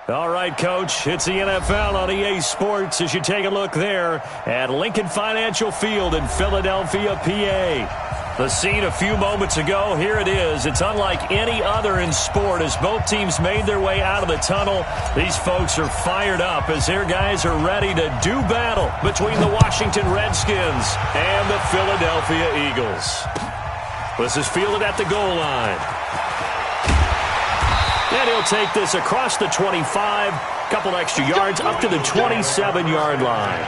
All right, Coach, it's the NFL on EA Sports as you take a look there at Lincoln Financial Field in Philadelphia, PA. The scene a few moments ago, here it is. It's unlike any other in sport as both teams made their way out of the tunnel. These folks are fired up as their guys are ready to do battle between the Washington Redskins and the Philadelphia Eagles. This is fielded at the goal line. And he'll take this across the 25, couple extra yards up to the 27-yard line.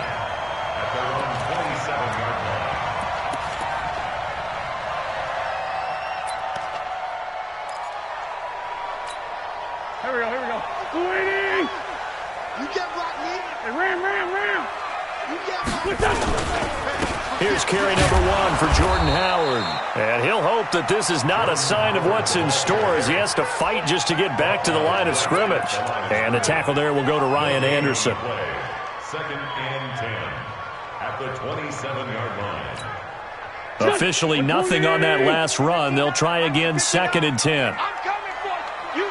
Here we go. Waiting! You get blocked, me. Ram. You get blocked. Here's carry number 1 for Jordan Howard. And he'll hope that this is not a sign of what's in store as he has to fight just to get back to the line of scrimmage. And the tackle there will go to Ryan Anderson. 2nd and 10 at the 27-yard line. Officially nothing on that last run. They'll try again 2nd and 10. I'm coming for you.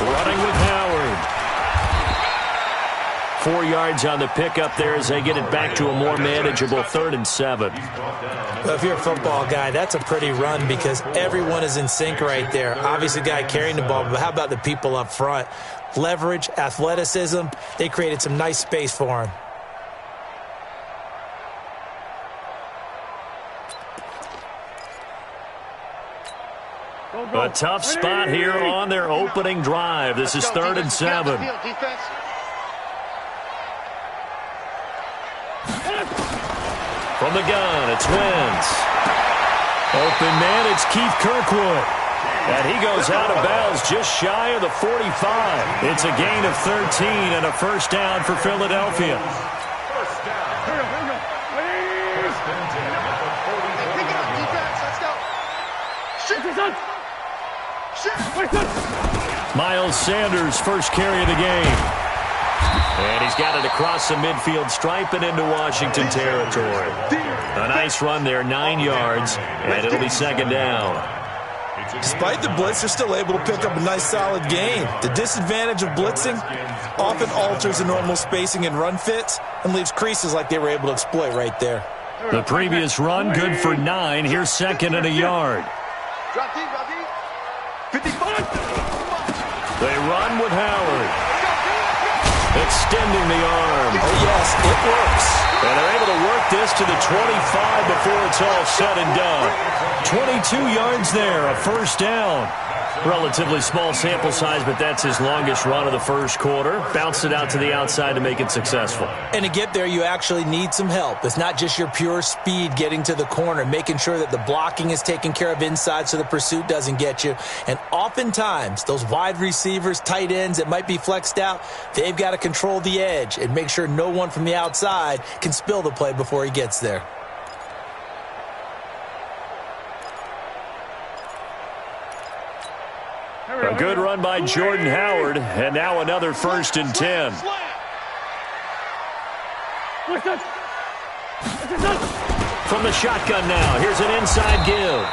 Running with Howard. 4 yards on the pickup there as they get it back to a more manageable 3rd and 7. Well, if you're a football guy, that's a pretty run because everyone is in sync right there. Obviously, the guy carrying the ball, but how about the people up front? Leverage, athleticism, they created some nice space for him. A tough spot here on their opening drive. This is 3rd and 7. From the gun, it's Wentz. Open man, it's Keith Kirkwood. And he goes out of bounds just shy of the 45. It's a gain of 13 and a first down for Philadelphia. First down. Here we go. First and 10 at the 40. Pick it up, defense. Let's go. Shoot. Miles Sanders, first carry of the game. And he's got it across the midfield stripe and into Washington territory. A nice run there, 9 yards, and it'll be 2nd down. Despite the blitz, they're still able to pick up a nice solid gain. The disadvantage of blitzing often alters the normal spacing and run fits and leaves creases like they were able to exploit right there. The previous run, good for 9. Here's 2nd and a yard. Drop deep. 55. They run with Howard. Extending the arm. Oh, yes, it works. And they're able to work this to the 25 before it's all said and done. 22 yards there, a first down. Relatively small sample size, but that's his longest run of the first quarter. Bounced it out to the outside to make it successful. And to get there, you actually need some help. It's not just your pure speed getting to the corner, making sure that the blocking is taken care of inside so the pursuit doesn't get you. And oftentimes, those wide receivers, tight ends that might be flexed out, they've got to control the edge and make sure no one from the outside can spill the play before he gets there. A good run by Jordan Howard, and now another 1st and 10. From the shotgun now, here's an inside give.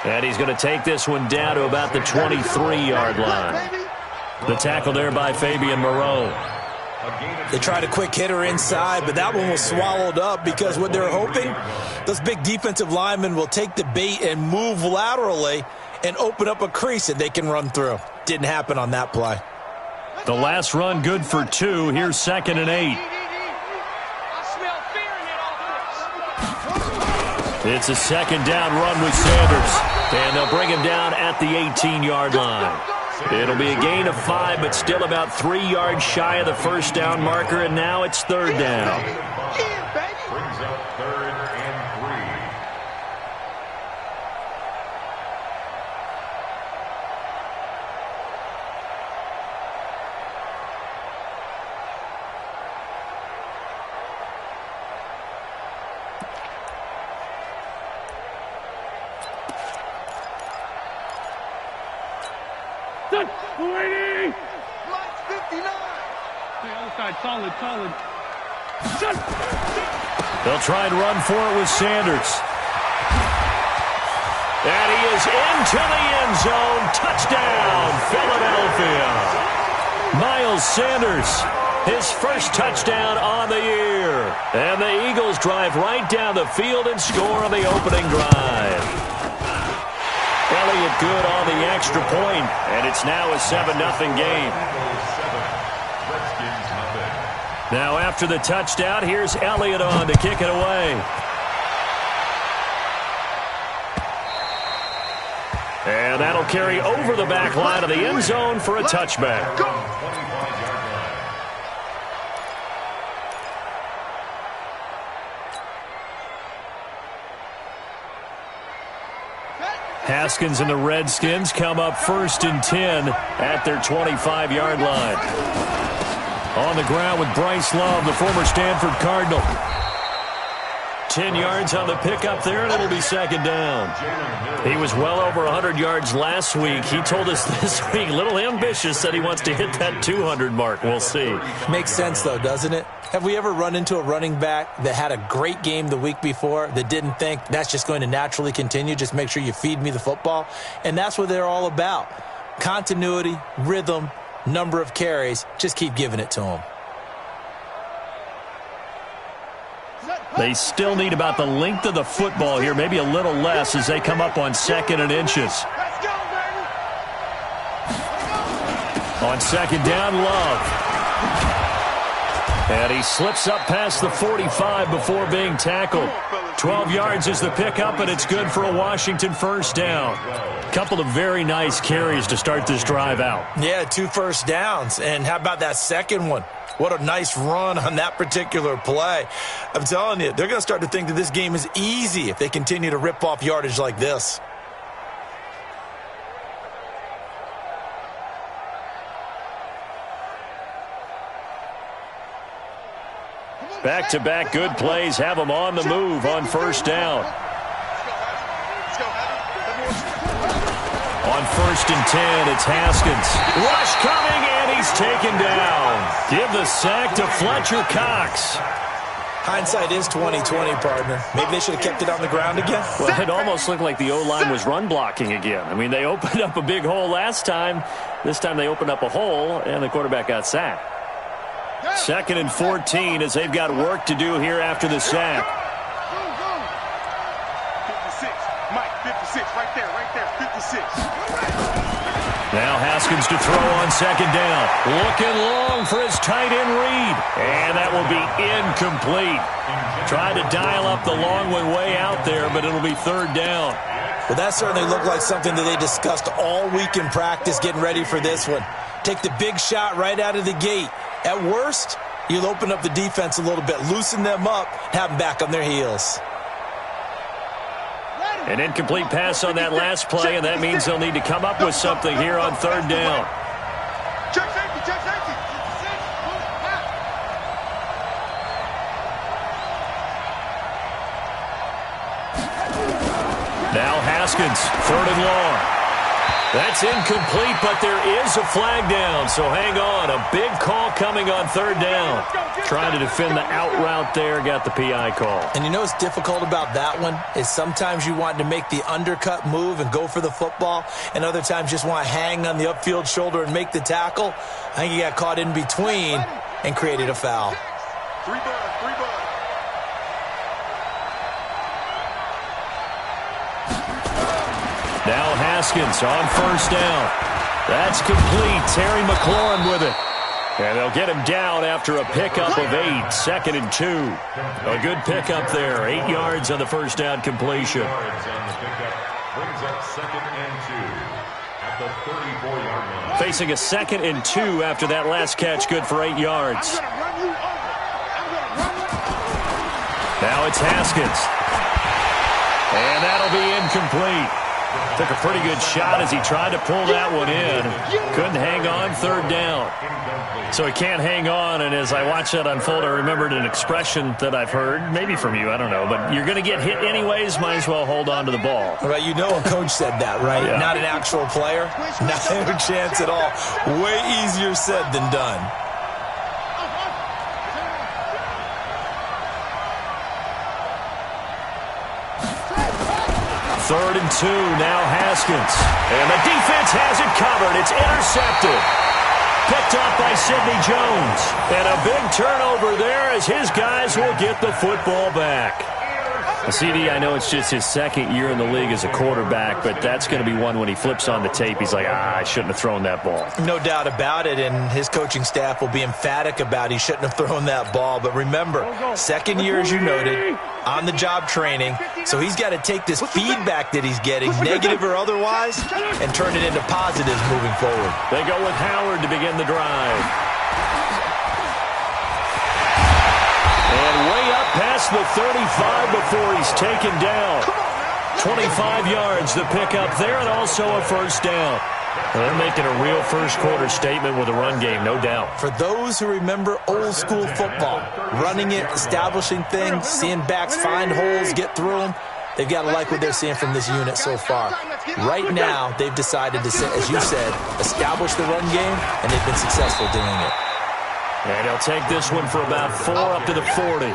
And he's going to take this one down to about the 23-yard line. The tackle there by Fabian Moreau. They tried a quick hitter inside, but that one was swallowed up because what they're hoping, those big defensive linemen will take the bait and move laterally and open up a crease that they can run through. Didn't happen on that play. The last run good for 2. Here's 2nd and 8. It's a 2nd down run with Sanders. And they'll bring him down at the 18-yard line. It'll be a gain of 5, but still about 3 yards shy of the first down marker, and now it's 3rd down. Brings up 3rd and 3. Waiting! Lights 59! The other side, solid. They'll try and run for it with Sanders. And he goes into the end zone. Touchdown, Philadelphia. Miles Sanders, his first touchdown on the year. And the Eagles drive right down the field and score on the opening drive. Elliott good on the extra point, and it's now a 7-0 game. Now after the touchdown, here's Elliott on to kick it away. And that'll carry over the back line of the end zone for a touchback. Haskins and the Redskins come up 1st and 10 at their 25-yard line. On the ground with Bryce Love, the former Stanford Cardinal. 10 yards on the pickup there, and it'll be 2nd down. He was well over 100 yards last week. He told us this week, a little ambitious, that he wants to hit that 200 mark. We'll see. Makes sense, though, doesn't it? Have we ever run into a running back that had a great game the week before that didn't think that's just going to naturally continue? Just make sure you feed me the football. And that's what they're all about. Continuity, rhythm, number of carries. Just keep giving it to them. They still need about the length of the football here, maybe a little less as they come up on 2nd and inches. On 2nd down, Love. And he slips up past the 45 before being tackled. 12 yards is the pickup, and it's good for a Washington 1st down. Couple of very nice carries to start this drive out. Yeah, 2 first downs. And how about that second one? What a nice run on that particular play. I'm telling you, they're going to start to think that this game is easy if they continue to rip off yardage like this. Back-to-back good plays have them on the move on 1st down. On 1st and 10, it's Haskins. Rush coming, and he's taken down. Give the sack to Fletcher Cox. Hindsight is 20/20, partner. Maybe they should have kept it on the ground again. Well, it almost looked like the O-line was run blocking again. I mean, they opened up a big hole last time. This time they opened up a hole, and the quarterback got sacked. 2nd and 14 as they've got work to do here after the sack. 56, Mike, 56, right there, 56. Now Haskins to throw on 2nd down. Looking long for his tight end read. And that will be incomplete. Tried to dial up the long one way out there, but it'll be 3rd down. Well, that certainly looked like something that they discussed all week in practice getting ready for this one. Take the big shot right out of the gate. At worst, you'll open up the defense a little bit, loosen them up, have them back on their heels. An incomplete pass on that last play, and that means they'll need to come up with something here on 3rd down. Check safety. Now Haskins, 3rd and long. That's incomplete, but there is a flag down, so hang on. A big call coming on 3rd down. Trying to defend the out route there, got the PI call. And you know what's difficult about that one is sometimes you want to make the undercut move and go for the football, and other times just want to hang on the upfield shoulder and make the tackle. I think he got caught in between and created a foul. 3 bud. Now Haskins on 1st down. That's complete. Terry McLaurin with it. And they'll get him down after a pickup of 8. 2nd and 2. A good pickup there. 8 yards on the 1st down completion. Brings up 2nd and 2 at the 34-yard line. Facing a 2nd and 2 after that last catch. Good for 8 yards. Now it's Haskins. And that'll be incomplete. Took a pretty good shot as he tried to pull that one in. Couldn't hang on 3rd down. So he can't hang on, and as I watched that unfold, I remembered an expression that I've heard, maybe from you, I don't know, but you're going to get hit anyways, might as well hold on to the ball. Right, you know a coach said that, right? Yeah. Not an actual player. Not a chance at all. Way easier said than done. 3rd and 2, now Haskins. And the defense has it covered. It's intercepted. Picked up by Sidney Jones. And a big turnover there as his guys will get the football back. CD, I know it's just his 2nd year in the league as a quarterback, but that's going to be one when he flips on the tape. He's like, I shouldn't have thrown that ball. No doubt about it, and his coaching staff will be emphatic about he shouldn't have thrown that ball. But remember, 2nd year, as you noted, on-the-job training, so he's got to take this feedback that he's getting, negative or otherwise, and turn it into positives moving forward. They go with Howard to begin the drive. And way up past the 35 before he's taken down. 25 yards the pickup there, and also a first down. They're making a real first-quarter statement with a run game, no doubt. For those who remember old-school football, running it, establishing things, seeing backs find holes, get through them, they've got to like what they're seeing from this unit so far. Right now, they've decided to, as you said, establish the run game, and they've been successful doing it. And he'll take this one for about 4 up to the 40.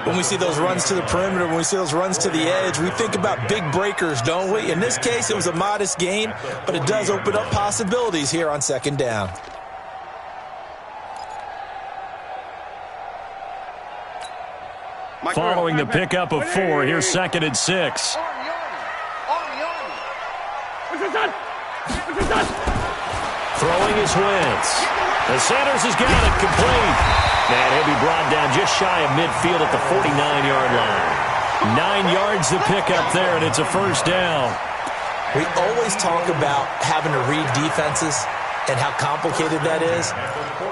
When we see those runs to the perimeter, when we see those runs to the edge, we think about big breakers, don't we? In this case, it was a modest gain, but it does open up possibilities here on 2nd down. Following the pickup of 4, here's 2nd and 6. Throwing his Wentz. And Sanders has got it complete. And he'll be brought down just shy of midfield at the 49-yard line. 9 yards the pickup there, and it's a first down. We always talk about having to read defenses and how complicated that is.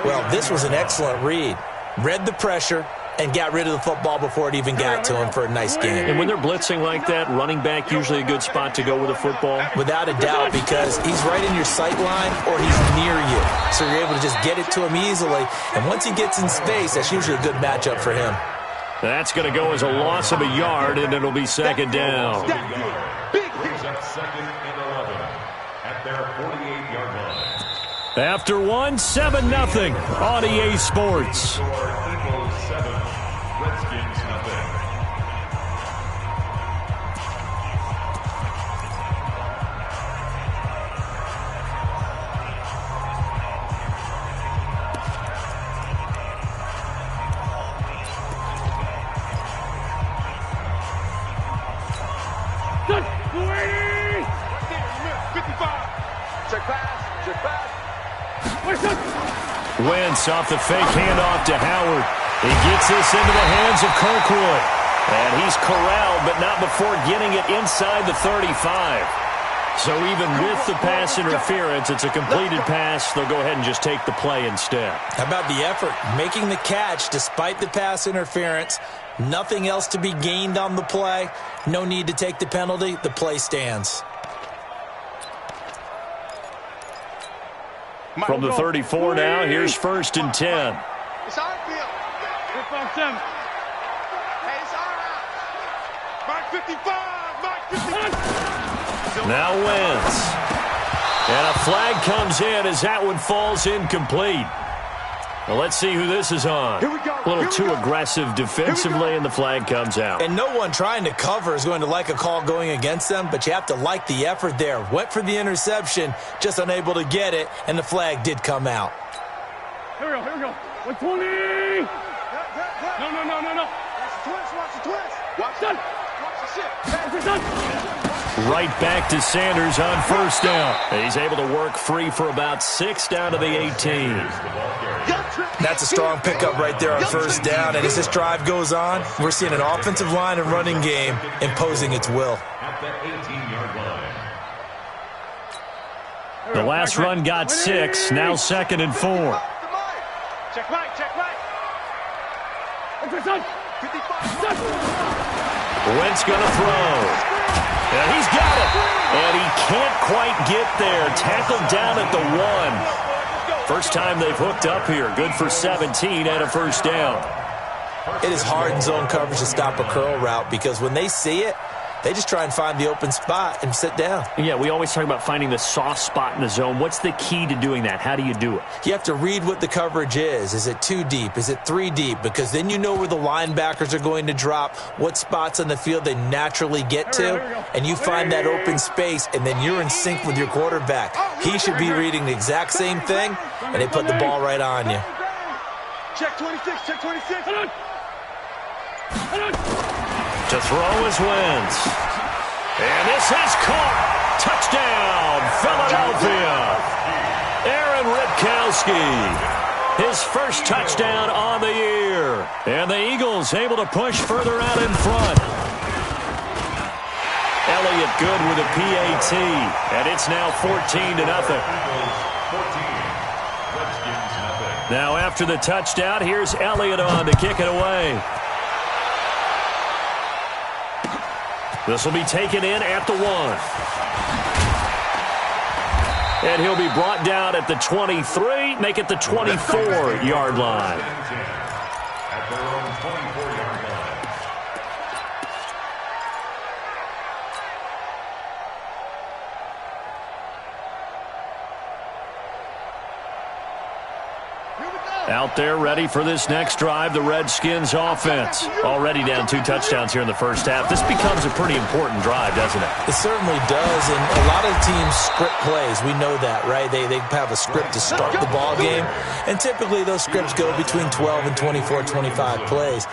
Well, this was an excellent read. Read the pressure and got rid of the football before it even got to him for a nice game. And when they're blitzing like that, running back usually a good spot to go with a football? Without a doubt, because he's right in your sight line or he's near you. So you're able to just get it to him easily. And once he gets in space, that's usually a good matchup for him. That's going to go as a loss of a yard, and it'll be 2nd down. Brings up 2nd and 11 at their 48-yard line. After 7-0 on EA Sports. Redskins nothing. Wentz off the fake handoff to Howard. He gets this into the hands of Kirkwood. And he's corralled, but not before getting it inside the 35. So even with the pass interference, it's a completed pass. They'll go ahead and just take the play instead. How about the effort? Making the catch despite the pass interference. Nothing else to be gained on the play. No need to take the penalty. The play stands. From the 34 now, here's 1st and 10. It's our field. Hey, it's our house. Mark 55. Mark 55. Now Wentz. And a flag comes in as that one falls incomplete. Well, let's see who this is on. Here we go. A little too aggressive defensively, and the flag comes out. And no one trying to cover is going to like a call going against them, but you have to like the effort there. Went for the interception, just unable to get it, and the flag did come out. Here we go. 120. No. Watch the twist. Watch the shit. Right back to Sanders on 1st down. He's able to work free for about 6 down to the 18. That's a strong pickup right there on 1st down, and as this drive goes on, we're seeing an offensive line and running game imposing its will. At the 18-yard line. The last run got 6, now 2nd and 4. Check right. Wentz gonna throw. And he's got it. And he can't quite get there. Tackled down at the 1. First time they've hooked up here. Good for 17 and a first down. It is hard in zone coverage to stop a curl route because when they see it, They just try and find the open spot and sit down. Yeah, we always talk about finding the soft spot in the zone. What's the key to doing that? How do you do it? You have to read what the coverage is. Is it 2 deep? Is it 3 deep? Because then you know where the linebackers are going to drop, what spots on the field they naturally get to, and you find that open space, and then you're in sync with your quarterback. He should be reading the exact same thing, and they put the ball right on you. Check 26, check 26. To throw is Wentz. And this is caught. Touchdown, Philadelphia. Aaron Ripkowski. His first touchdown on the year. And the Eagles able to push further out in front. Elliott good with a PAT. And it's now 14-0. Now after the touchdown, here's Elliott on to kick it away. This will be taken in at the 1. And he'll be brought down at the 23, make it the 24-yard line. At their own 24-yard line. Out there ready for this next drive, the Redskins offense. Already down 2 touchdowns here in the first half. This becomes a pretty important drive, doesn't it? It certainly does, and a lot of teams script plays. We know that, right? They have a script to start the ball game, and typically those scripts go between 12 and 24, 25 plays.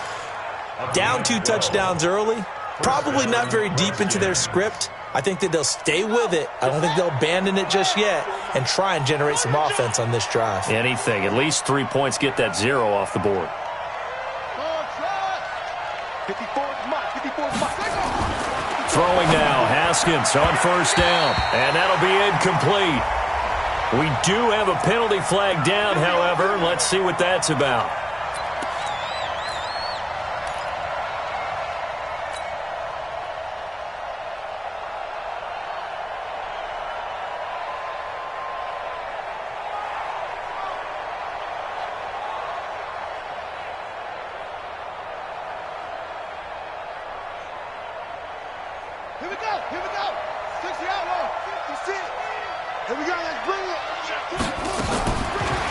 Down 2 touchdowns early, probably not very deep into their script. I think that they'll stay with it. I don't think they'll abandon it just yet and try and generate some offense on this drive. Anything. At least 3 points, get that 0 off the board. Throwing now, Haskins on first down, and that'll be incomplete. We do have a penalty flag down, however. Let's see what that's about.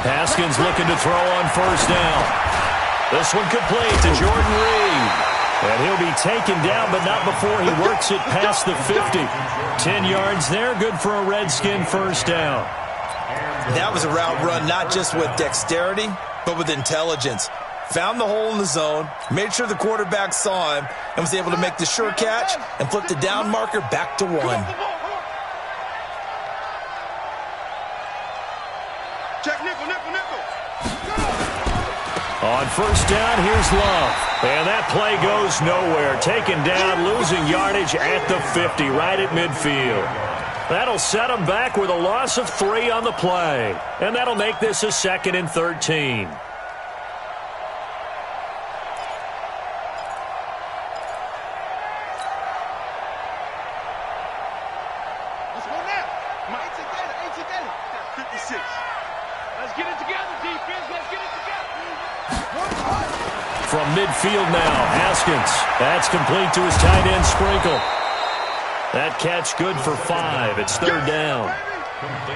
Haskins looking to throw on first down. This one complete to Jordan Reed. And he'll be taken down, but not before he works it past the 50. 10 yards there, good for a Redskin first down. That was a route run not just with dexterity, but with intelligence. Found the hole in the zone, made sure the quarterback saw him, and was able to make the sure catch and flip the down marker back to 1. Check nickel, nickel, nickel. On first down, here's Love. And that play goes nowhere. Taken down, losing yardage at the 50, right at midfield. That'll set them back with a loss of 3 on the play. And that'll make this a 2nd and 13. Let's go now. 8 together. 56. Let's get it together, defense. Let's get it together. From midfield now, Haskins. That's complete to his tight end, Sprinkle. That catch good for 5. It's 3rd down.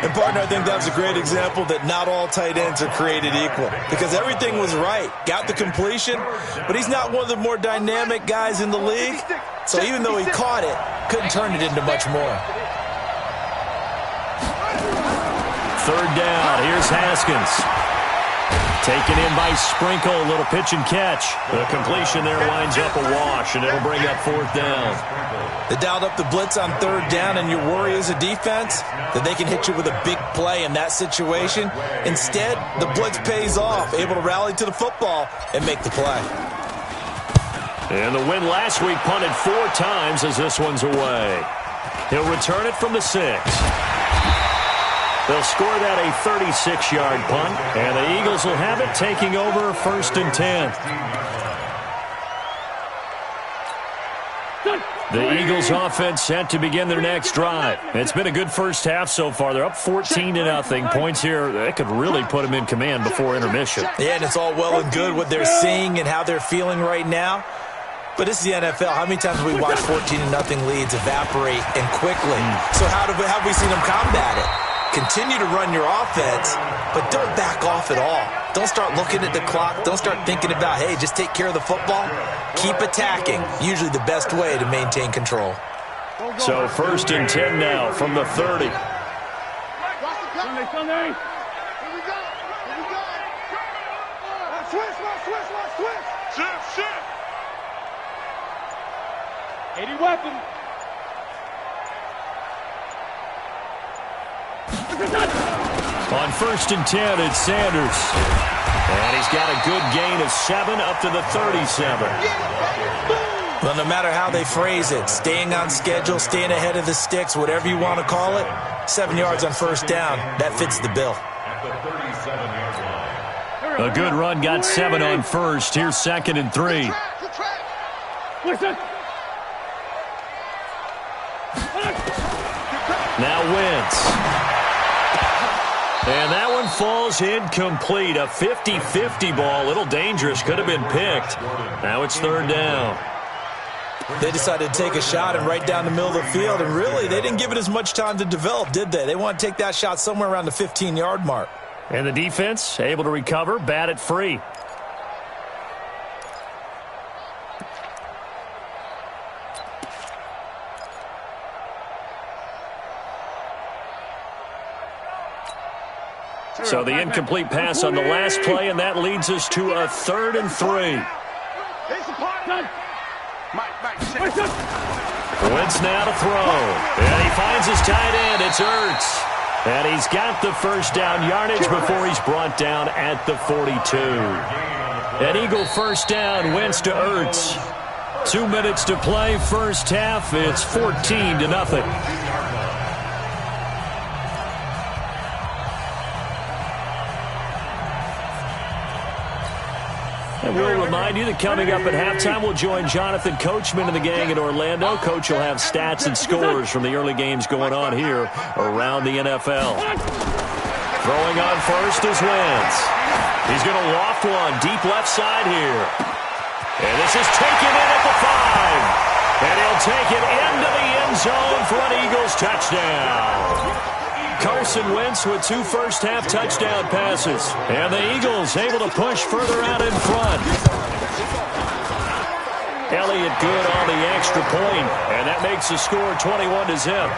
And, partner, I think that was a great example that not all tight ends are created equal because everything was right. Got the completion, but he's not one of the more dynamic guys in the league. So even though he caught it, couldn't turn it into much more. 3rd down. Here's Haskins. Taken in by Sprinkle. A little pitch and catch. The completion there winds up a wash, and it'll bring up 4th down. They dialed up the blitz on 3rd down, and your worry as a defense that they can hit you with a big play in that situation. Instead, the blitz pays off, able to rally to the football and make the play. And the win last week punted 4 times as this one's away. He'll return it from the 6. They'll score that a 36-yard punt, and the Eagles will have it taking over 1st and 10. The Eagles offense set to begin their next drive. It's been a good first half so far. They're up 14-0. Points here, that could really put them in command before intermission. Yeah, and it's all well and good what they're seeing and how they're feeling right now. But this is the NFL. How many times have we watched 14-0 leads evaporate and quickly? So how have we seen them combat it? Continue to run your offense, but don't back off at all. Don't start looking at the clock. Don't start thinking about, hey, just take care of the football. Keep attacking. Usually the best way to maintain control. So 1st and 10 now from the 30. Sunday. Here we go. Switch. Shift. 80 weapon. On 1st and 10, it's Sanders. And he's got a good gain of 7 up to the 37. Well, no matter how they phrase it, staying on schedule, staying ahead of the sticks, whatever you want to call it, 7 yards on 1st down, that fits the bill. A good run got 7 on 1st. Here's 2nd and 3. Listen. Now Wentz. And that one falls incomplete. A 50-50 ball. A little dangerous. Could have been picked. Now it's 3rd down. They decided to take a shot and right down the middle of the field. And really, they didn't give it as much time to develop, did they? They want to take that shot somewhere around the 15-yard mark. And the defense able to recover. Bat it free. So the incomplete pass on the last play, and that leads us to a 3rd and 3. Wentz now to throw. And he finds his tight end. It's Ertz. And he's got the 1st down yardage before he's brought down at the 42. An Eagle 1st down. Wentz to Ertz. 2 minutes to play. First half. It's 14-0. And we'll remind you that coming up at halftime, we'll join Jonathan Coachman and the gang in Orlando. Coach will have stats and scores from the early games going on here around the NFL. Throwing on 1st is Wentz. He's going to loft one deep left side here. And this is taken in at the 5. And he'll take it into the end zone for an Eagles touchdown. Carson Wentz with 2 first-half touchdown passes. And the Eagles able to push further out in front. Elliott good on the extra point, and that makes the score 21-0.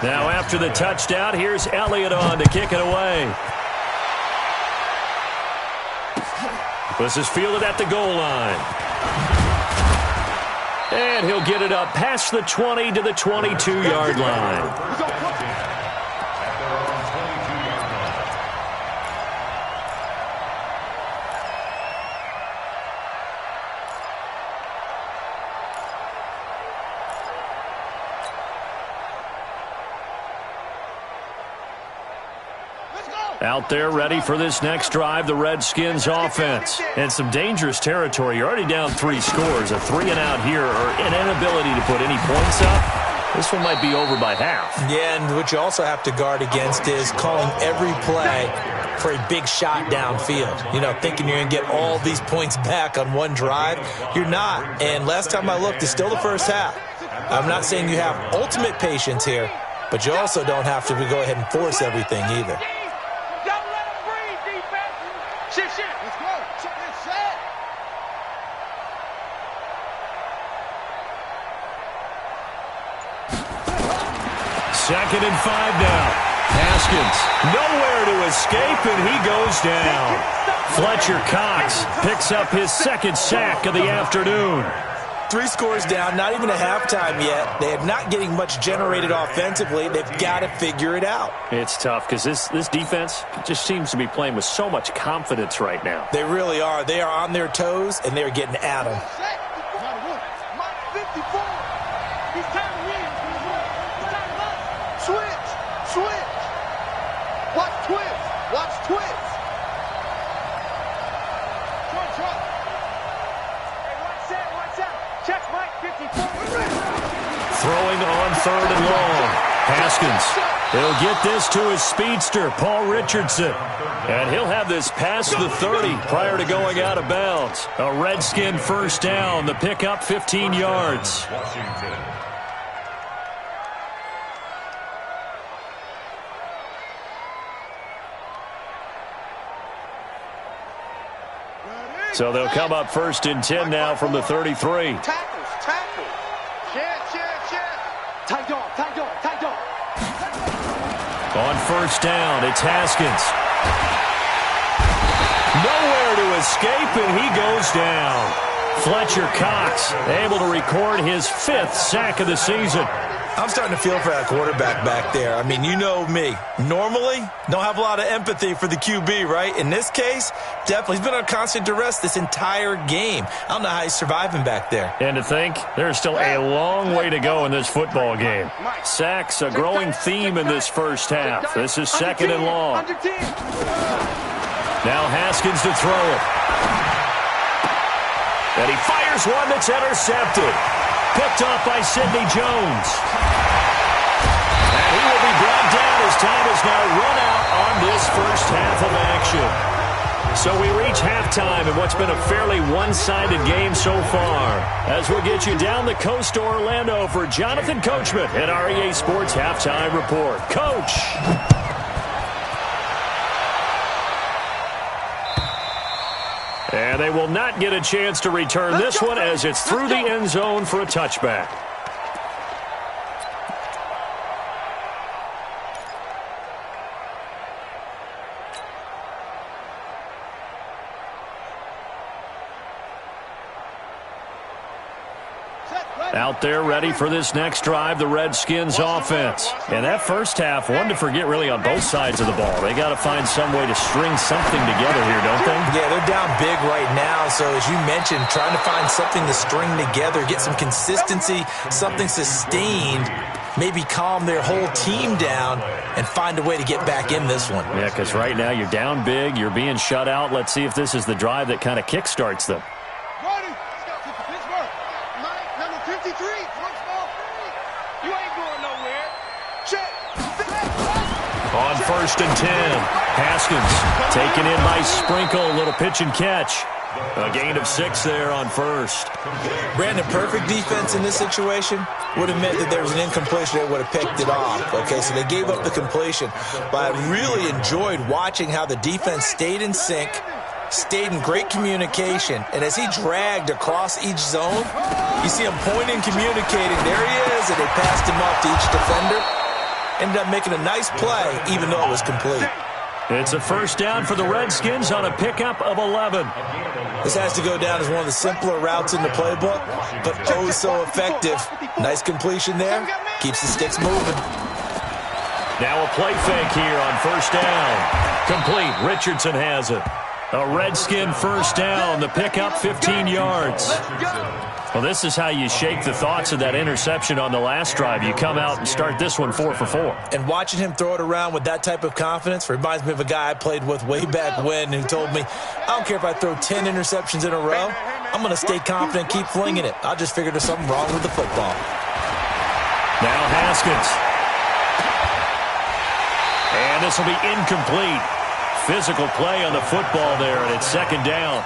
Now after the touchdown, here's Elliott on to kick it away. This is fielded at the goal line. And he'll get it up past the 20 to the 22-yard line. Out there ready for this next drive, the Redskins offense. And some dangerous territory. You're already down 3 scores. A 3-and-out here or an inability to put any points up. This one might be over by half. Yeah, and what you also have to guard against is calling every play for a big shot downfield. You know, thinking you're going to get all these points back on one drive. You're not. And last time I looked, it's still the first half. I'm not saying you have ultimate patience here, but you also don't have to go ahead and force everything either. Let's go. Set. 2nd and 5 now. Haskins nowhere to escape, and he goes down. Fletcher Cox picks up his 2nd sack of the afternoon. 3 scores down, not even a halftime yet. They are not getting much generated offensively. They've got to figure it out. It's tough because this defense just seems to be playing with so much confidence right now. They really are. They are on their toes, and they're getting at them. Switch. Watch twist. Check Mike, 54. Throwing on 3rd and long. Haskins He'll get this to his speedster, Paul Richardson. And he'll have this past the 30 prior to going out of bounds. A Redskin first down, the pickup 15 yards. So they'll come up first and 10 now from the 33. Tackle. Shit. Tight dog. On first down, it's Haskins. Nowhere to escape, and he goes down. Fletcher Cox able to record his 5th sack of the season. I'm starting to feel for that quarterback back there. I mean, you know me. Normally, don't have a lot of empathy for the QB, right? In this case, definitely. He's been on constant duress this entire game. I don't know how he's surviving back there. And to think, there's still a long way to go in this football game. Sacks, a growing theme in this first half. This is 2nd and long. Now Haskins to throw it. And he fires one that's intercepted. Picked off by Sidney Jones. And he will be brought down as time has now run out on this first half of action. So we reach halftime in what's been a fairly one-sided game so far. As we'll get you down the coast to Orlando for Jonathan Coachman at our EA Sports Halftime Report. Coach! And they will not get a chance to return this one as it's through the end zone for a touchback. Out there ready for this next drive, the Redskins offense. And that first half, one to forget really on both sides of the ball. They got to find some way to string something together here, don't they? Yeah, they're down big right now. So as you mentioned, trying to find something to string together, get some consistency, something sustained, maybe calm their whole team down and find a way to get back in this one. Yeah, because right now you're down big, you're being shut out. Let's see if this is the drive that kind of kickstarts them. On first and 10, Haskins taken in by Sprinkle, a little pitch and catch. A gain of 6 there on first. Brandon, perfect defense in this situation would have meant that there was an incompletion. They would have picked it off. Okay, so they gave up the completion. But I really enjoyed watching how the defense stayed in sync, stayed in great communication. And as he dragged across each zone, you see him pointing, communicating. There he is, and they passed him off to each defender. Ended up making a nice play, even though it was complete. It's a first down for the Redskins on a pickup of 11. This has to go down as one of the simpler routes in the playbook, but oh so effective. Nice completion there. Keeps the sticks moving. Now a play fake here on first down. Complete. Richardson has it. A Redskin first down. The pickup 15 yards. Well, this is how you shake the thoughts of that interception on the last drive. You come out and start this one 4 for 4. And watching him throw it around with that type of confidence reminds me of a guy I played with way back when who told me, I don't care if I throw 10 interceptions in a row. I'm going to stay confident, keep flinging it. I just figured there's something wrong with the football. Now Haskins. And this will be incomplete. Physical play on the football there, and it's second down.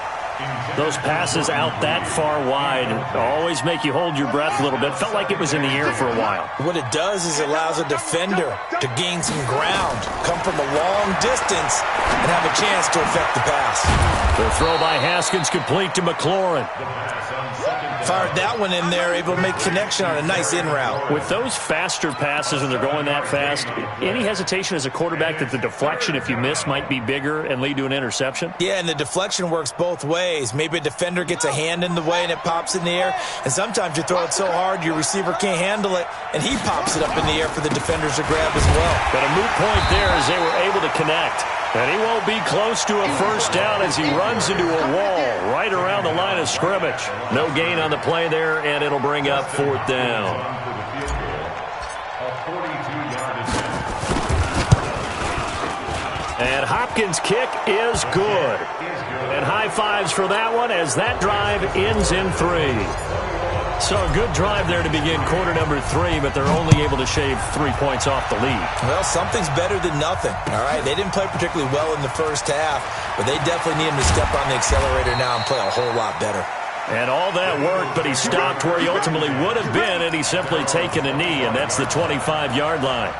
Those passes out that far wide always make you hold your breath a little bit. Felt like it was in the air for a while. What it does is it allows a defender to gain some ground, come from a long distance, and have a chance to affect the pass. The throw by Haskins complete to McLaurin. Fired that one in there, able to make connection on a nice in route. With those faster passes and they're going that fast, any hesitation as a quarterback that the deflection, if you miss, might be bigger and lead to an interception? Yeah, and the deflection works both ways. Maybe a defender gets a hand in the way and it pops in the air, and sometimes you throw it so hard your receiver can't handle it, and he pops it up in the air for the defenders to grab as well. But a moot point there as they were able to connect. And he won't be close to a first down as he runs into a wall right around the line of scrimmage. No gain on the play there, and it'll bring up fourth down. And Hopkins' kick is good. And high fives for that one as that drive ends in 3. So a good drive there to begin quarter number 3, but they're only able to shave 3 points off the lead. Well, something's better than nothing, all right? They didn't play particularly well in the first half, but they definitely need him to step on the accelerator now and play a whole lot better. And all that work, but he stopped where he ultimately would have been, and he's simply taken a knee, and that's the 25-yard line.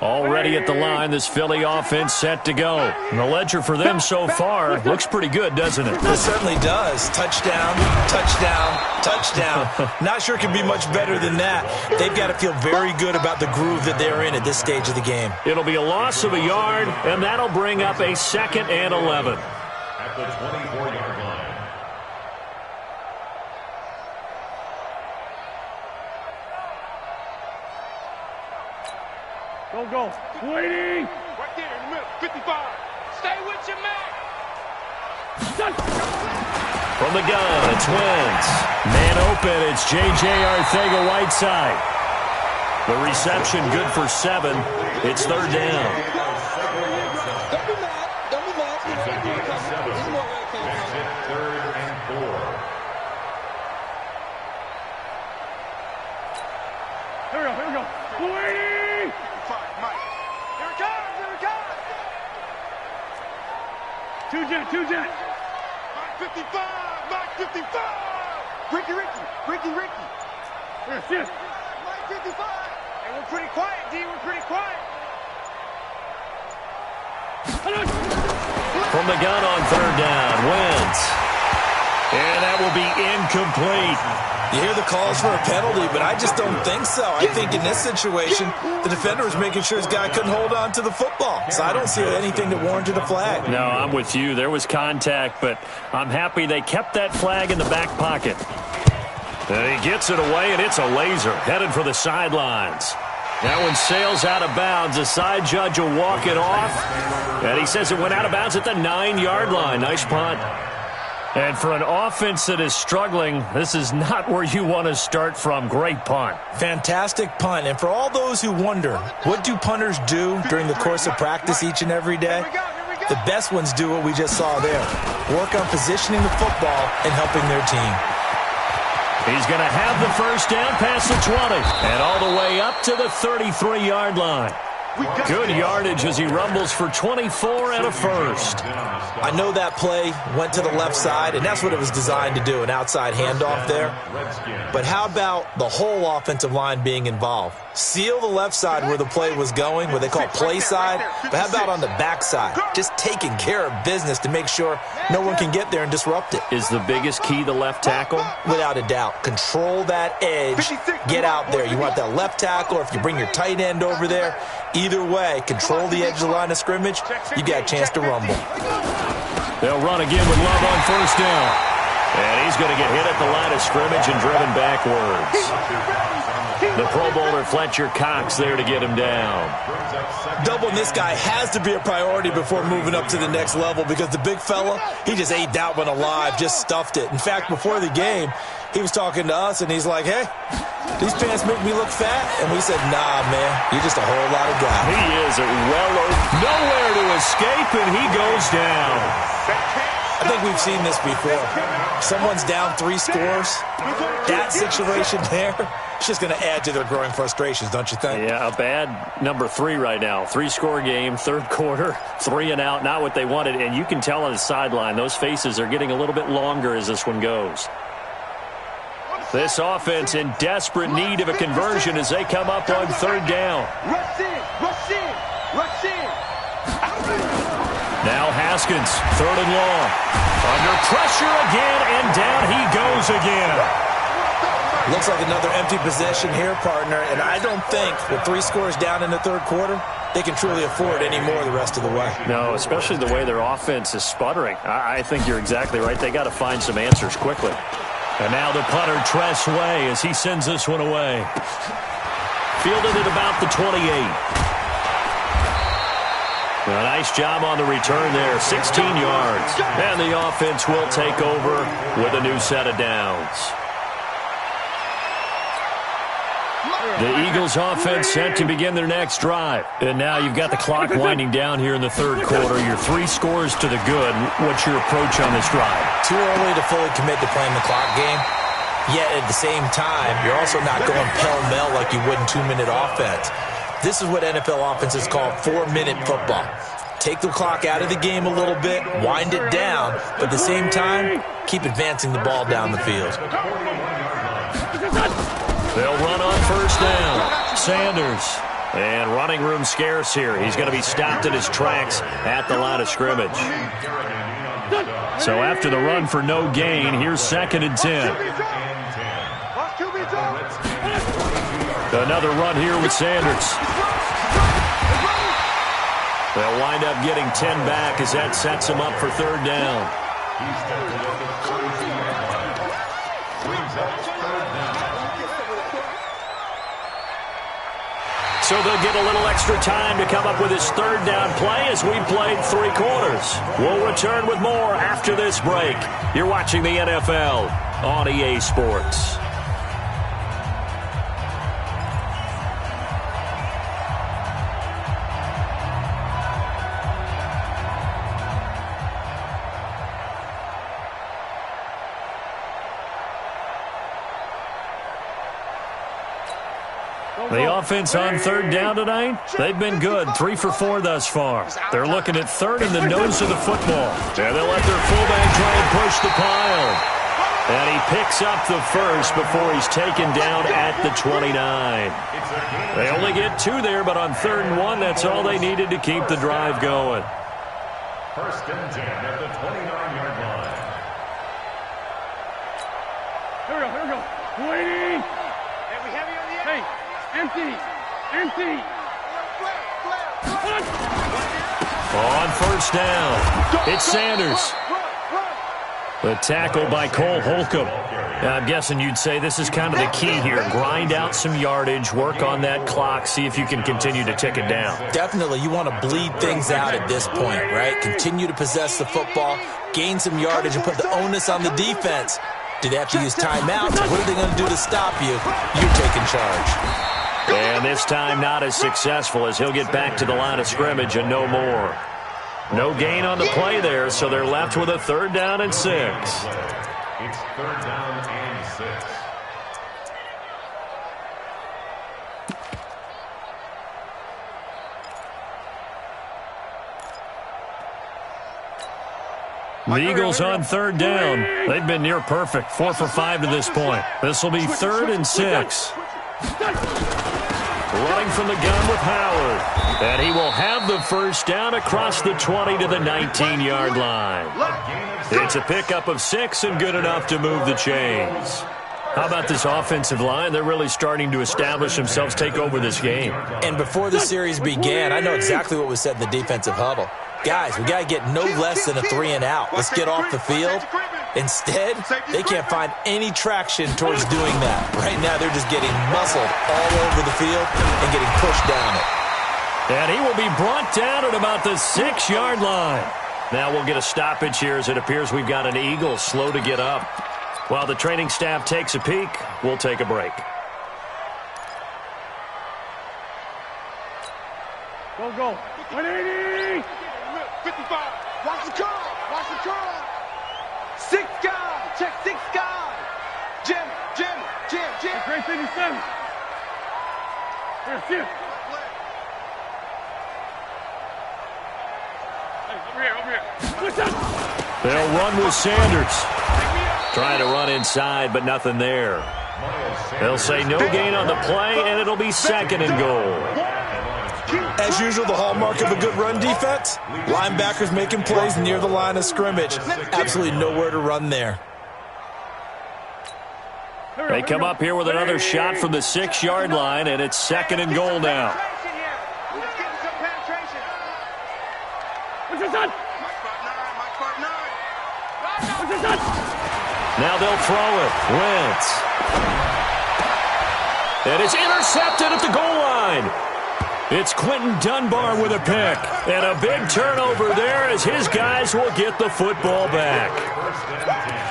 Already at the line, this Philly offense set to go. And the ledger for them so far looks pretty good, doesn't it? It certainly does. Touchdown, touchdown, touchdown. Not sure it can be much better than that. They've got to feel very good about the groove that they're in at this stage of the game. It'll be a loss of a yard, and that'll bring up a 2nd and 11. At the 24-yard line. Go. Waiting. Right there in the middle. 55. Stay with your man. From the gun, it's Wentz. Man open, it's J.J. Arcega-Whiteside. The reception good for 7. It's 3rd down. Don't be mad. It's a gain of 7. Makes it 3rd and 4. Here we go. Waiting. Mike. Here it comes. Two jet. Mike 55. Ricky. Here, sit. Mike 55. Hey, we're pretty quiet, D. We're pretty quiet. From the gun on 3rd down, Wentz. And that will be incomplete. You hear the calls for a penalty, but I just don't think so. I think in this situation, the defender was making sure his guy couldn't hold on to the football. So I don't see anything that warranted a flag. No, I'm with you. There was contact, but I'm happy they kept that flag in the back pocket. And he gets it away, and it's a laser headed for the sidelines. That one sails out of bounds. The side judge will walk it off. And he says it went out of bounds at the 9-yard line. Nice punt. And for an offense that is struggling, this is not where you want to start from. Great punt. Fantastic punt. And for all those who wonder, what do punters do during the course of practice each and every day? The best ones do what we just saw there. Work on positioning the football and helping their team. He's going to have the first down past the 20 and all the way up to the 33-yard line. Good yardage as he rumbles for 24 and a first. I know that play went to the left side, and that's what it was designed to do, an outside handoff there. But how about the whole offensive line being involved? Seal the left side where the play was going, what they call play side, but how about on the back side? Just taking care of business to make sure no one can get there and disrupt it. Is the biggest key the left tackle? Without a doubt. Control that edge. Get out there. You want that left tackle, or if you bring your tight end over there, either way, control the edge of the line of scrimmage, you got a chance to rumble. They'll run again with Love on first down. And he's going to get hit at the line of scrimmage and driven backwards. The Pro Bowler Fletcher Cox there to get him down. Doubling this guy has to be a priority before moving up to the next level because the big fella, he just ate that one alive, just stuffed it. In fact, before the game, he was talking to us, and he's like, hey, these pants make me look fat. And we said, nah, man, you're just a whole lot of guy. He is nowhere to escape, and he goes down. I think we've seen this before. Someone's down 3 scores. That situation there, it's just going to add to their growing frustrations, don't you think? Yeah, a bad number 3 right now. 3-score game, 3rd quarter, 3 and out, not what they wanted. And you can tell on the sideline, those faces are getting a little bit longer as this one goes. This offense in desperate need of a conversion as they come up on 3rd down. Rush in. Now Haskins, 3rd and long. Under pressure again, and down he goes again. Looks like another empty possession here, partner, and I don't think with 3 scores down in the 3rd quarter, they can truly afford any more the rest of the way. No, especially the way their offense is sputtering. I think you're exactly right. They got to find some answers quickly. And now the punter, Tress Way, as he sends this one away. Fielded at about the 28. A nice job on the return there, 16 yards. And the offense will take over with a new set of downs. The Eagles offense set to begin their next drive. And now you've got the clock winding down here in the third quarter. You're 3 scores to the good. What's your approach on this drive? Too early to fully commit to playing the clock game. Yet at the same time, you're also not going pell-mell like you would in 2-minute offense. This is what NFL offenses call 4-minute football. Take the clock out of the game a little bit, wind it down, but at the same time, keep advancing the ball down the field. They'll run on first down. Sanders. And running room scarce here. He's going to be stopped in his tracks at the line of scrimmage. So after the run for no gain, here's 2nd and 10. Another run here with Sanders. They'll wind up getting 10 back as that sets him up for 3rd down. So they'll get a little extra time to come up with his 3rd down play as we played 3 quarters. We'll return with more after this break. You're watching the NFL on EA Sports. The offense on 3rd down tonight, they've been good, 3 for 4 thus far. They're looking at 3rd in the nose of the football. And they'll let their fullback try and push the pile. And he picks up the first before he's taken down at the 29. They only get 2 there, but on 3rd and 1, that's all they needed to keep the drive going. 1st and 10 at the 29-yard line. Here we go. Waiting. Hey, we have you on the edge. Hey. Empty! On first down, it's Sanders. The tackle by Cole Holcomb. I'm guessing you'd say this is kind of the key here. Grind out some yardage, work on that clock, see if you can continue to tick it down. Definitely, you want to bleed things out at this point, right? Continue to possess the football, gain some yardage, and put the onus on the defense. Do they have to use timeouts? What are they going to do to stop you? You're taking charge. And this time not as successful as he'll get back to the line of scrimmage and no more. No gain on the play there, so they're left with a 3rd down and 6. It's 3rd down and 6. The Eagles on 3rd down. They've been near perfect, 4 for 5 to this point. This will be 3rd and 6. Running from the gun with Howard. And he will have the first down across the 20 to the 19-yard line. It's a pickup of 6 and good enough to move the chains. How about this offensive line? They're really starting to establish themselves, take over this game. And before the series began, I know exactly what was said in the defensive huddle. Guys, we got to get no less than a 3 and out. Let's get off the field. Instead, they can't find any traction towards doing that. Right now, they're just getting muscled all over the field and getting pushed down it. And he will be brought down at about the 6-yard line. Now we'll get a stoppage here as it appears we've got an Eagle slow to get up. While the training staff takes a peek, we'll take a break. Go. 180! 55. Watch the curl. 6 guy. Check 6 guy. Jim. Great 57. Here's Jim. Hey, over here. They'll run with Sanders. Trying to run inside, but nothing there. They'll say no gain on the play, and it'll be 2nd and goal. As usual, the hallmark of a good run defense, linebackers making plays near the line of scrimmage. Absolutely nowhere to run there. They come up here with another shot from the 6-yard line, and it's 2nd and goal now. Now they'll throw it. Wentz. And it's intercepted at the goal line. It's Quentin Dunbar with a pick. And a big turnover there as his guys will get the football back.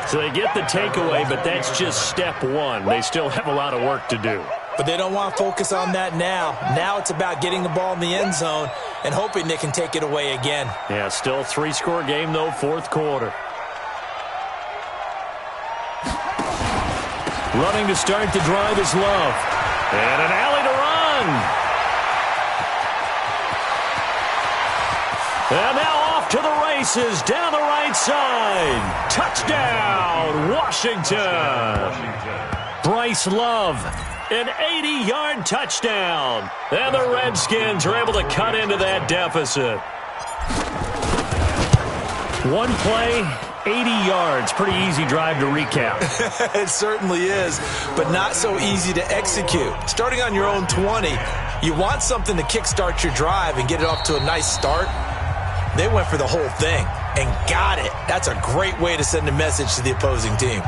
So they get the takeaway, but that's just step one. They still have a lot of work to do. But they don't want to focus on that now. Now it's about getting the ball in the end zone and hoping they can take it away again. Yeah, still a 3-score game, though, fourth quarter. Running to start the drive is Love. And an alley to run. And now off to the races down the right side. Touchdown, Washington. Bryce Love, an 80-yard touchdown. And the Redskins are able to cut into that deficit. One play, 80 yards. Pretty easy drive to recap. It certainly is, but not so easy to execute. Starting on your own 20, you want something to kickstart your drive and get it off to a nice start. They went for the whole thing and got it. That's a great way to send a message to the opposing team.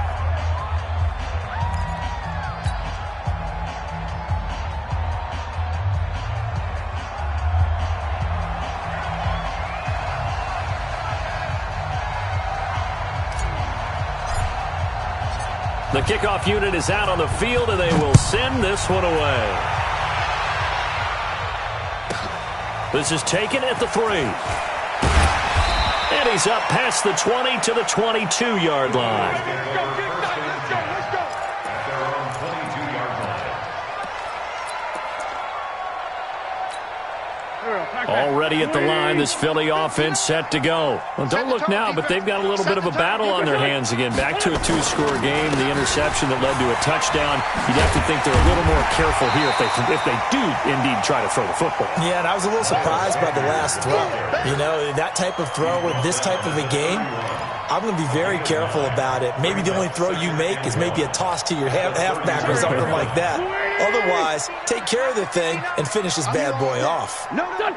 The kickoff unit is out on the field, and they will send this one away. This is taken at the 3. And he's up past the 20 to the 22-yard line. Let's go. At their own 22-yard line. Already at the line, this Philly offense set to go. Well, don't look now, but they've got a little bit of a battle on their hands again. Back to a 2-score game, the interception that led to a touchdown. You'd have to think they're a little more careful here if they do indeed try to throw the football. Yeah, and I was a little surprised by the last throw. You know, that type of throw in this type of a game, I'm going to be very careful about it. Maybe the only throw you make is maybe a toss to your halfback or something like that. Otherwise, take care of the thing and finish this bad boy off. No, done.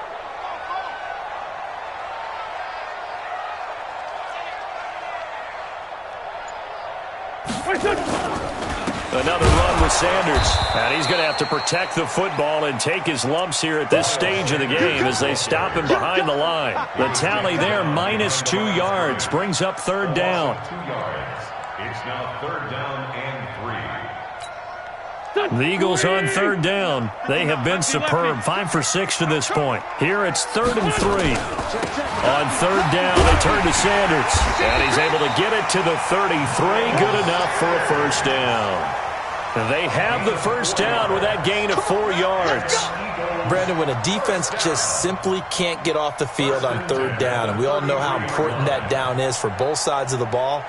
Another run with Sanders. And he's going to have to protect the football and take his lumps here at this stage of the game as they stop him behind the line. The tally there, minus 2 yards, brings up third down. 2 yards. It's now third down and 3. The Eagles on third down. They have been superb. 5 for 6 to this point. Here it's 3rd and 3. On third down, they turn to Sanders. And he's able to get it to the 33. Good enough for a first down. They have the first down with that gain of 4 yards. Brandon, when a defense just simply can't get off the field on third down, and we all know how important that down is for both sides of the ball,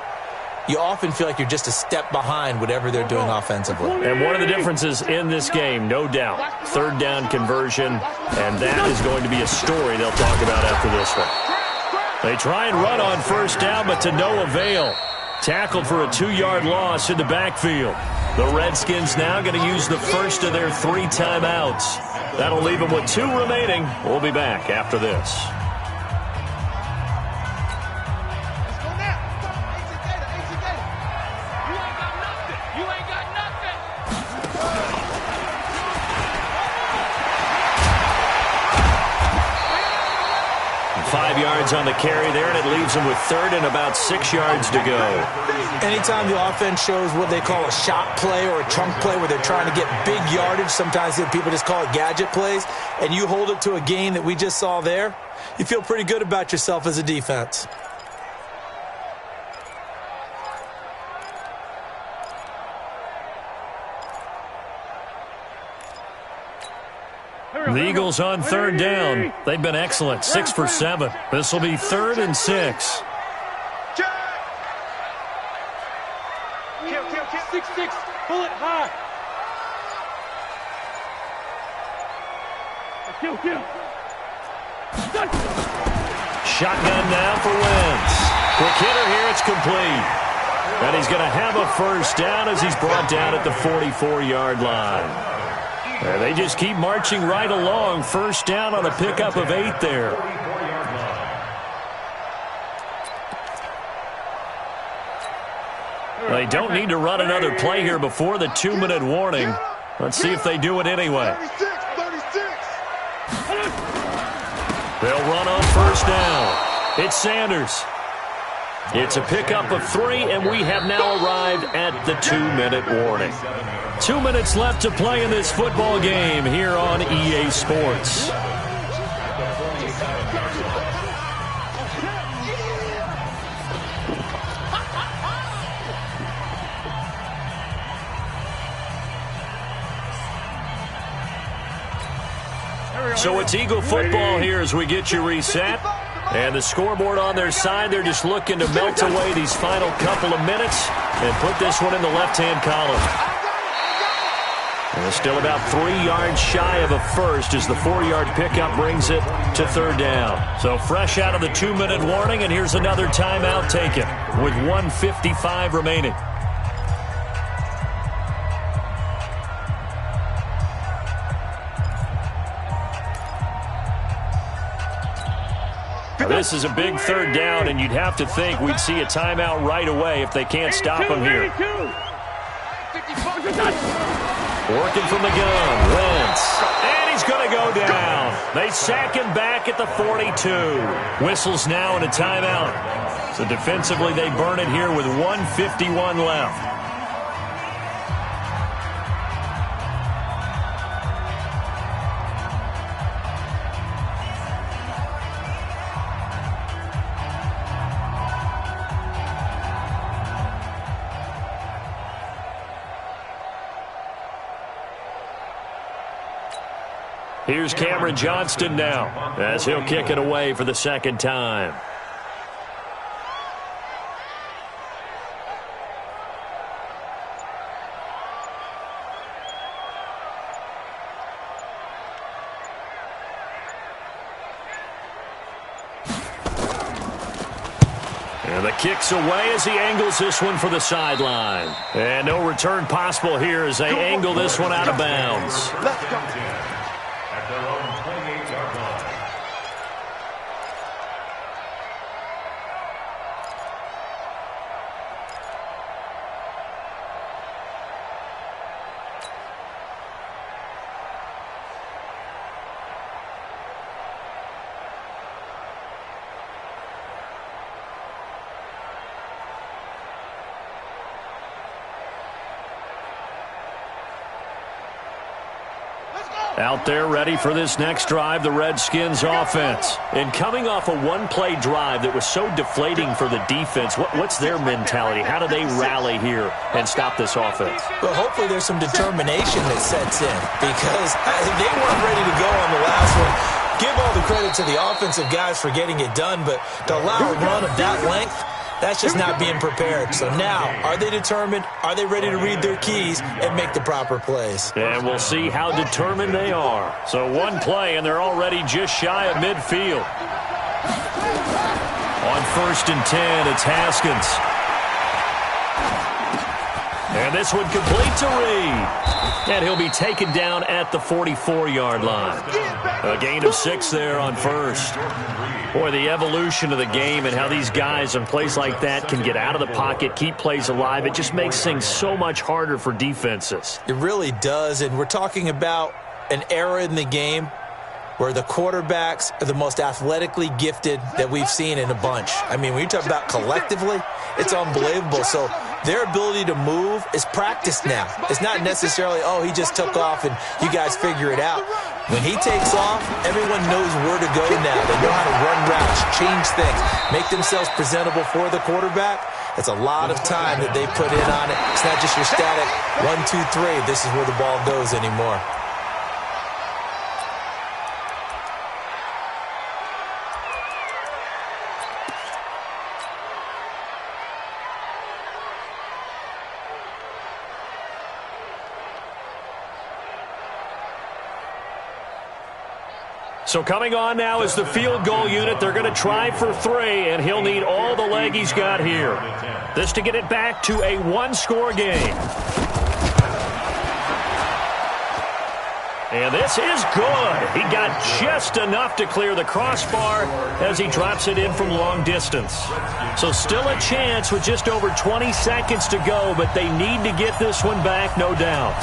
you often feel like you're just a step behind whatever they're doing offensively. And one of the differences in this game, no doubt, third down conversion, and that is going to be a story they'll talk about after this one. They try and run on first down, but to no avail. Tackled for a 2-yard loss in the backfield. The Redskins now going to use the first of their 3 timeouts. That'll leave them with 2 remaining. We'll be back after this. You ain't got nothing. 5 yards on the carry there, and it leaves them with 3rd and about 6 yards to go. Anytime the offense shows what they call a shot play or a chunk play where they're trying to get big yardage, sometimes people just call it gadget plays, and you hold it to a gain that we just saw there, you feel pretty good about yourself as a defense. The Eagles on third down. They've been excellent, 6 for 7. This will be 3rd and 6. Kill. 6-6. Pull it high. Kill. Shotgun now for Wentz. Quick hitter here, it's complete. And he's going to have a first down as he's brought down at the 44-yard line. And they just keep marching right along. First down on a pickup of 8 there. They don't need to run another play here before the 2-minute warning. Let's see if they do it anyway. 36. They'll run on first down. It's Sanders. It's a pickup of 3, and we have now arrived at the 2-minute warning. 2 minutes left to play in this football game here on EA Sports. So it's Eagle football here as we get you reset. And the scoreboard on their side, they're just looking to melt away these final couple of minutes and put this one in the left-hand column. And it's still about 3 yards shy of a first as the 4-yard pickup brings it to 3rd down. So fresh out of the 2-minute warning, and here's another timeout taken with 1:55 remaining. This is a big 3rd down, and you'd have to think we'd see a timeout right away if they can't stop him here. Working from the gun, Wentz. And he's going to go down. They sack him back at the 42. Whistles now and a timeout. So defensively, they burn it here with 1:51 left. Here's Cameron Johnston now as he'll kick it away for the 2nd time. And the kick's away as he angles this one for the sideline. And no return possible here as they angle this one out of bounds. Let's go. At their own 28-yard line. Out there ready for this next drive, the Redskins offense. And coming off a one-play drive that was so deflating for the defense, what's their mentality? How do they rally here and stop this offense? Well, hopefully there's some determination that sets in because they weren't ready to go on the last one. Give all the credit to the offensive guys for getting it done, but to allow a run of that length, that's just not being prepared. So now, are they determined? Are they ready to read their keys and make the proper plays? And we'll see how determined they are. So one play, and they're already just shy of midfield. On 1st and 10, it's Haskins. And this one complete to Reed. And he'll be taken down at the 44-yard line. A gain of 6 there on 1st. Boy, the evolution of the game and how these guys on plays like that can get out of the pocket, keep plays alive, it just makes things so much harder for defenses. It really does, and we're talking about an era in the game where the quarterbacks are the most athletically gifted that we've seen in a bunch. I mean, when you talk about collectively, it's unbelievable. So their ability to move is practiced now. It's not necessarily, oh, he just took off and you guys figure it out. When he takes off, everyone knows where to go now. They know how to run routes, change things, make themselves presentable for the quarterback. It's a lot of time that they put in on it. It's not just your static 1, 2, 3. This is where the ball goes anymore. So coming on now is the field goal unit. They're going to try for 3, and he'll need all the leg he's got here. This to get it back to a 1-score game. And this is good. He got just enough to clear the crossbar as he drops it in from long distance. So still a chance with just over 20 seconds to go, but they need to get this one back, no doubt.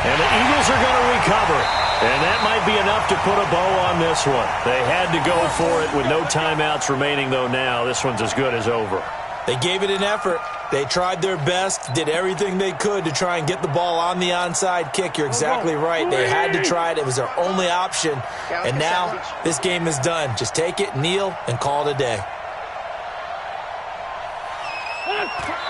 And the Eagles are going to recover. And that might be enough to put a bow on this one. They had to go for it with no timeouts remaining, though, now. This one's as good as over. They gave it an effort. They tried their best, did everything they could to try and get the ball on the onside kick. You're exactly right. They had to try it. It was their only option. And now this game is done. Just take it, kneel, and call it a day.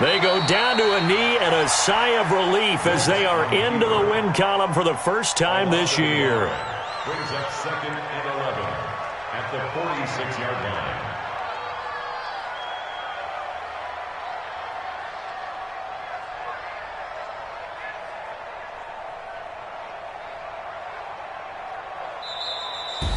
They go down to a knee and a sigh of relief as they are into the win column for the first time this year. Brings up 2nd and 11 at the 46-yard line.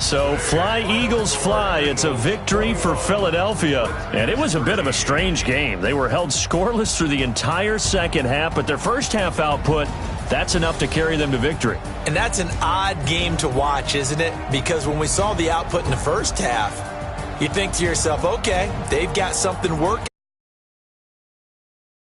So fly, Eagles, fly. It's a victory for Philadelphia. And it was a bit of a strange game. They were held scoreless through the entire second half, but their first half output, that's enough to carry them to victory. And that's an odd game to watch, isn't it? Because when we saw the output in the first half, you think to yourself, okay, they've got something working.